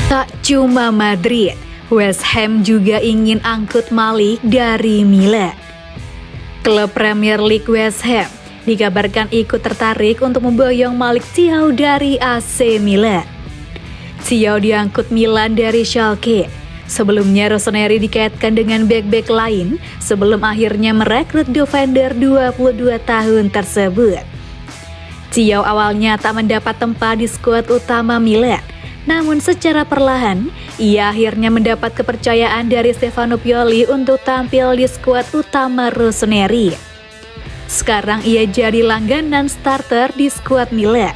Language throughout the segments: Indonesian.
Tak cuma Madrid, West Ham juga ingin angkut Malik dari Milan. Klub Premier League West Ham dikabarkan ikut tertarik untuk memboyong Malik Thiaw dari AC Milan. Thiaw diangkut Milan dari Schalke. Sebelumnya Rossoneri dikaitkan dengan bek-bek lain sebelum akhirnya merekrut defender 22 tahun tersebut. Thiaw awalnya tak mendapat tempat di skuad utama Milan, namun secara perlahan ia akhirnya mendapat kepercayaan dari Stefano Pioli untuk tampil di skuad utama Rossoneri. Sekarang ia jadi langganan starter di skuad Milan.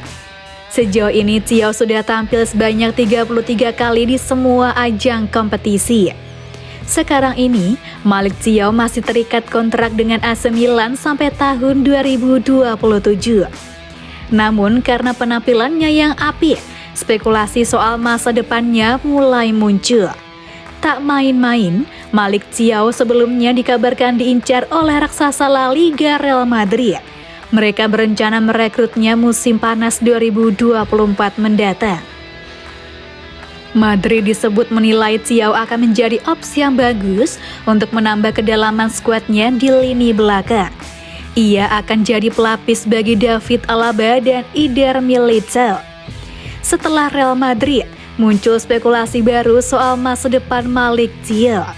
Sejauh ini Thiaw sudah tampil sebanyak 33 kali di semua ajang kompetisi. Sekarang ini Malik Thiaw masih terikat kontrak dengan AC Milan sampai tahun 2027. Namun karena penampilannya yang apik, spekulasi soal masa depannya mulai muncul. Tak main-main, Malik Thiaw sebelumnya dikabarkan diincar oleh raksasa La Liga Real Madrid. Mereka berencana merekrutnya musim panas 2024 mendatang. Madrid disebut menilai Thiaw akan menjadi opsi yang bagus untuk menambah kedalaman skuadnya di lini belakang. Ia akan jadi pelapis bagi David Alaba dan Eder Militao. Setelah Real Madrid, muncul spekulasi baru soal masa depan Malik Thiaw.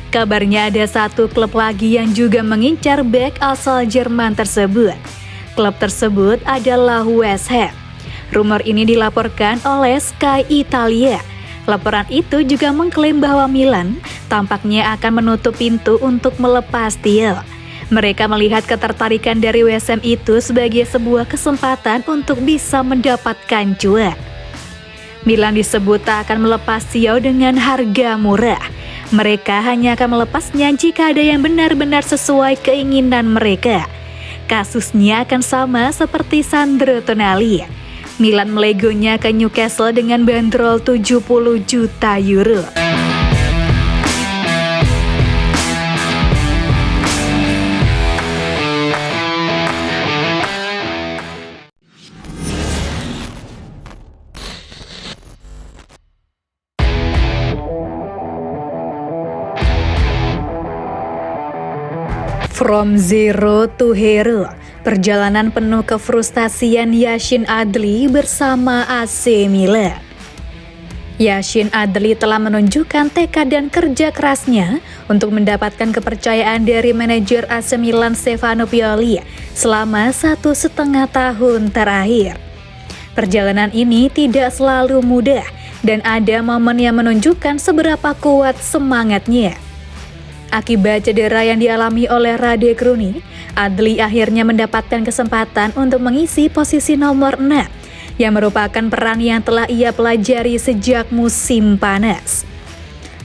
Kabarnya ada satu klub lagi yang juga mengincar bek asal Jerman tersebut. Klub tersebut adalah West Ham. Rumor ini dilaporkan oleh Sky Italia. Laporan itu juga mengklaim bahwa Milan tampaknya akan menutup pintu untuk melepas Thiaw. Mereka melihat ketertarikan dari West Ham itu sebagai sebuah kesempatan untuk bisa mendapatkan cuan. Milan disebut tak akan melepas Thiaw dengan harga murah. Mereka hanya akan melepasnya jika ada yang benar-benar sesuai keinginan mereka. Kasusnya akan sama seperti Sandro Tonali. Milan melegonya ke Newcastle dengan bandrol 70 juta euro. From Zero to Hero, perjalanan penuh kefrustasian Yashin Adli bersama AC Milan. Yashin Adli telah menunjukkan tekad dan kerja kerasnya untuk mendapatkan kepercayaan dari manajer AC Milan Stefano Pioli selama 1,5 tahun terakhir. Perjalanan ini tidak selalu mudah dan ada momen yang menunjukkan seberapa kuat semangatnya. Akibat cedera yang dialami oleh Rade Krunic, Adli akhirnya mendapatkan kesempatan untuk mengisi posisi nomor 6, yang merupakan peran yang telah ia pelajari sejak musim panas.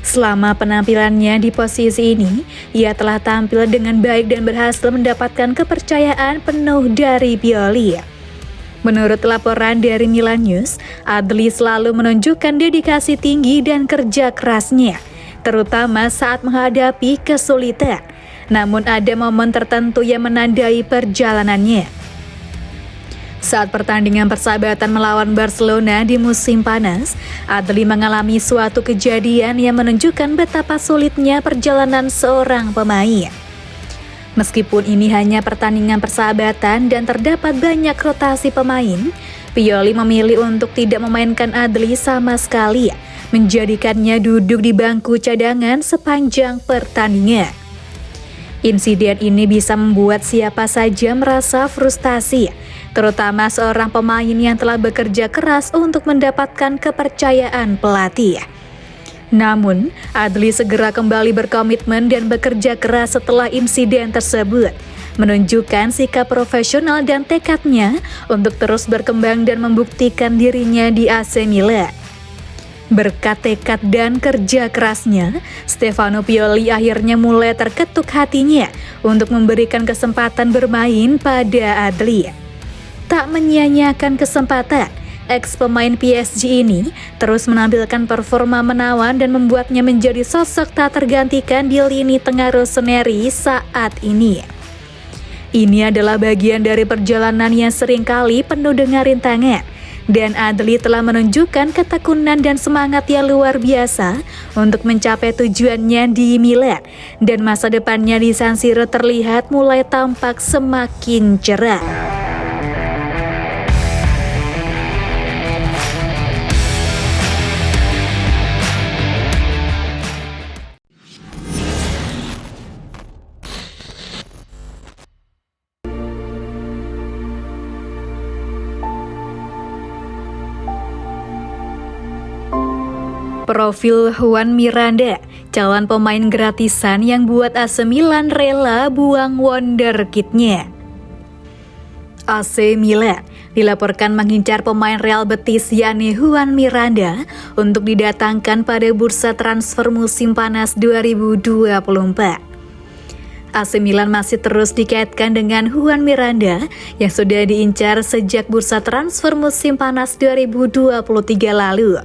Selama penampilannya di posisi ini, ia telah tampil dengan baik dan berhasil mendapatkan kepercayaan penuh dari Pioli. Menurut laporan dari Milan News, Adli selalu menunjukkan dedikasi tinggi dan kerja kerasnya, terutama saat menghadapi kesulitan. Namun ada momen tertentu yang menandai perjalanannya. Saat pertandingan persahabatan melawan Barcelona di musim panas, Adli mengalami suatu kejadian yang menunjukkan betapa sulitnya perjalanan seorang pemain. Meskipun ini hanya pertandingan persahabatan dan terdapat banyak rotasi pemain, Pioli memilih untuk tidak memainkan Adli sama sekali, menjadikannya duduk di bangku cadangan sepanjang pertandingan. Insiden ini bisa membuat siapa saja merasa frustasi, terutama seorang pemain yang telah bekerja keras untuk mendapatkan kepercayaan pelatih. Namun, Adli segera kembali berkomitmen dan bekerja keras setelah insiden tersebut, menunjukkan sikap profesional dan tekadnya untuk terus berkembang dan membuktikan dirinya di AC Milan. Berkat tekad dan kerja kerasnya, Stefano Pioli akhirnya mulai terketuk hatinya untuk memberikan kesempatan bermain pada Adli. Tak menyia-nyiakan kesempatan, ex-pemain PSG ini terus menampilkan performa menawan dan membuatnya menjadi sosok tak tergantikan di lini tengah Rossoneri saat ini. Ini adalah bagian dari perjalanan yang seringkali penuh dengan rintangan, Dan Adli telah menunjukkan ketekunan dan semangat yang luar biasa untuk mencapai tujuannya di Milan. Dan masa depannya di San Siro terlihat mulai tampak semakin cerah. Profil Juan Miranda, calon pemain gratisan yang buat AC Milan rela buang wonderkidnya. AC Milan dilaporkan mengincar pemain Real Betis yakni Juan Miranda untuk didatangkan pada bursa transfer musim panas 2024. AC Milan masih terus dikaitkan dengan Juan Miranda yang sudah diincar sejak bursa transfer musim panas 2023 lalu.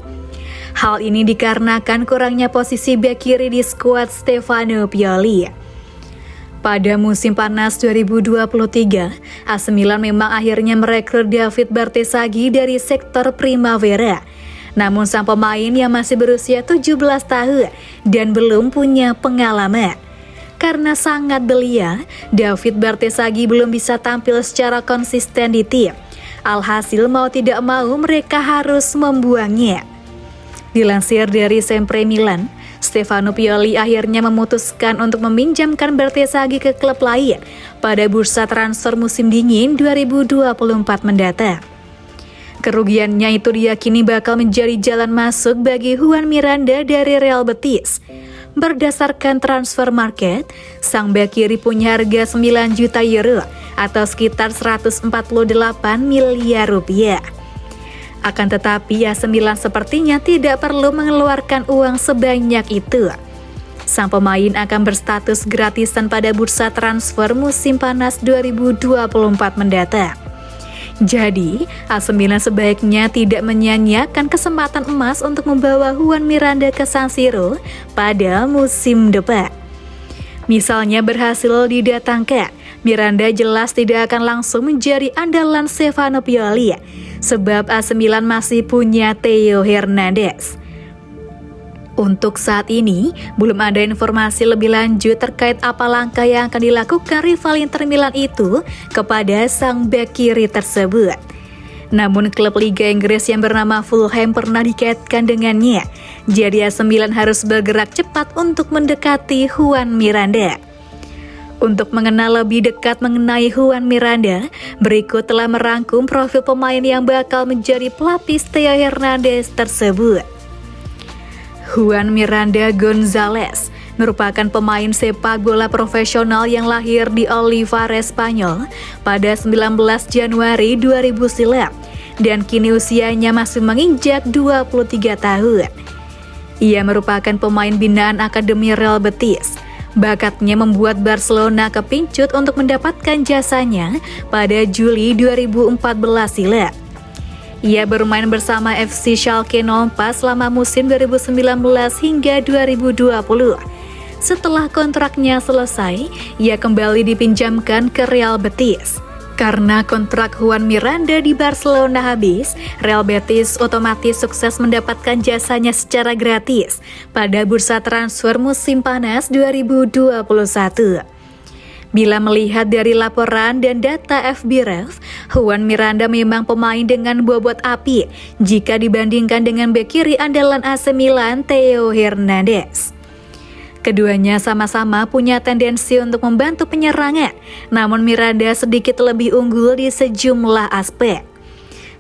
Hal ini dikarenakan kurangnya posisi bek kiri di skuad Stefano Pioli. Pada musim panas 2023, AC Milan memang akhirnya merekrut David Bartesaghi dari sektor Primavera. Namun sang pemain yang masih berusia 17 tahun dan belum punya pengalaman. Karena sangat belia, David Bartesaghi belum bisa tampil secara konsisten di tim. Alhasil mau tidak mau mereka harus membuangnya. Dilansir dari Sempre Milan, Stefano Pioli akhirnya memutuskan untuk meminjamkan Bartesaghi ke klub lain pada bursa transfer musim dingin 2024 mendatang. Kerugiannya itu diyakini bakal menjadi jalan masuk bagi Juan Miranda dari Real Betis. Berdasarkan transfer market, sang bek kiri punya harga 9 juta euro atau sekitar 148 miliar rupiah. Akan tetapi AC Milan sepertinya tidak perlu mengeluarkan uang sebanyak itu. Sang pemain akan berstatus gratisan pada bursa transfer musim panas 2024 mendatang. Jadi, AC Milan sebaiknya tidak menyia-nyiakan kesempatan emas untuk membawa Juan Miranda ke San Siro pada musim depan. Misalnya berhasil didatangkan, Miranda jelas tidak akan langsung menjadi andalan Stefano Pioli, sebab AC Milan masih punya Theo Hernandez. Untuk saat ini, belum ada informasi lebih lanjut terkait apa langkah yang akan dilakukan rival Inter Milan itu kepada sang bek kiri tersebut. Namun klub Liga Inggris yang bernama Fulham pernah dikaitkan dengannya, jadi AC Milan harus bergerak cepat untuk mendekati Juan Miranda. Untuk mengenal lebih dekat mengenai Juan Miranda, berikut telah merangkum profil pemain yang bakal menjadi pelapis Theo Hernandez tersebut. Juan Miranda Gonzalez merupakan pemain sepak bola profesional yang lahir di Olivares, Spanyol pada 19 Januari 2000 silam dan kini usianya masih menginjak 23 tahun. Ia merupakan pemain binaan Akademi Real Betis. Bakatnya membuat Barcelona kepincut untuk mendapatkan jasanya pada Juli 2014 silam. Ia bermain bersama FC Schalke 04 selama musim 2019 hingga 2020. Setelah kontraknya selesai, ia kembali dipinjamkan ke Real Betis. Karena kontrak Juan Miranda di Barcelona habis, Real Betis otomatis sukses mendapatkan jasanya secara gratis pada bursa transfer musim panas 2021. Bila melihat dari laporan dan data FBref, Juan Miranda memang pemain dengan bobot api jika dibandingkan dengan bek kiri andalan AC Milan Theo Hernandez. Keduanya sama-sama punya tendensi untuk membantu penyerangan, namun Miranda sedikit lebih unggul di sejumlah aspek.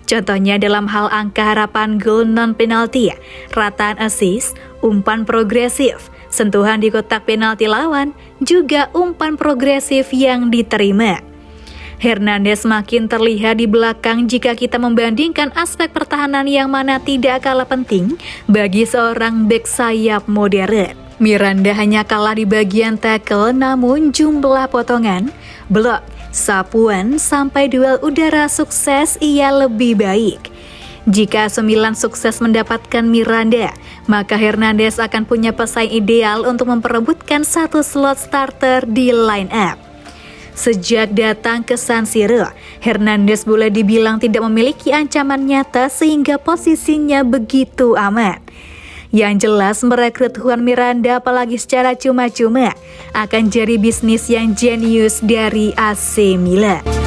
Contohnya dalam hal angka harapan gol non-penalti, rataan assist, umpan progresif, sentuhan di kotak penalti lawan, juga umpan progresif yang diterima. Hernandez makin terlihat di belakang jika kita membandingkan aspek pertahanan yang mana tidak kalah penting bagi seorang bek sayap modern. Miranda hanya kalah di bagian tackle, namun jumlah potongan, blok, sapuan, sampai duel udara sukses ia lebih baik. Jika AC Milan sukses mendapatkan Miranda, maka Hernandez akan punya pesaing ideal untuk memperebutkan satu slot starter di line up. Sejak datang ke San Siro, Hernandez boleh dibilang tidak memiliki ancaman nyata sehingga posisinya begitu aman. Yang jelas merekrut Juan Miranda apalagi secara cuma-cuma akan jadi bisnis yang jenius dari AC Milan.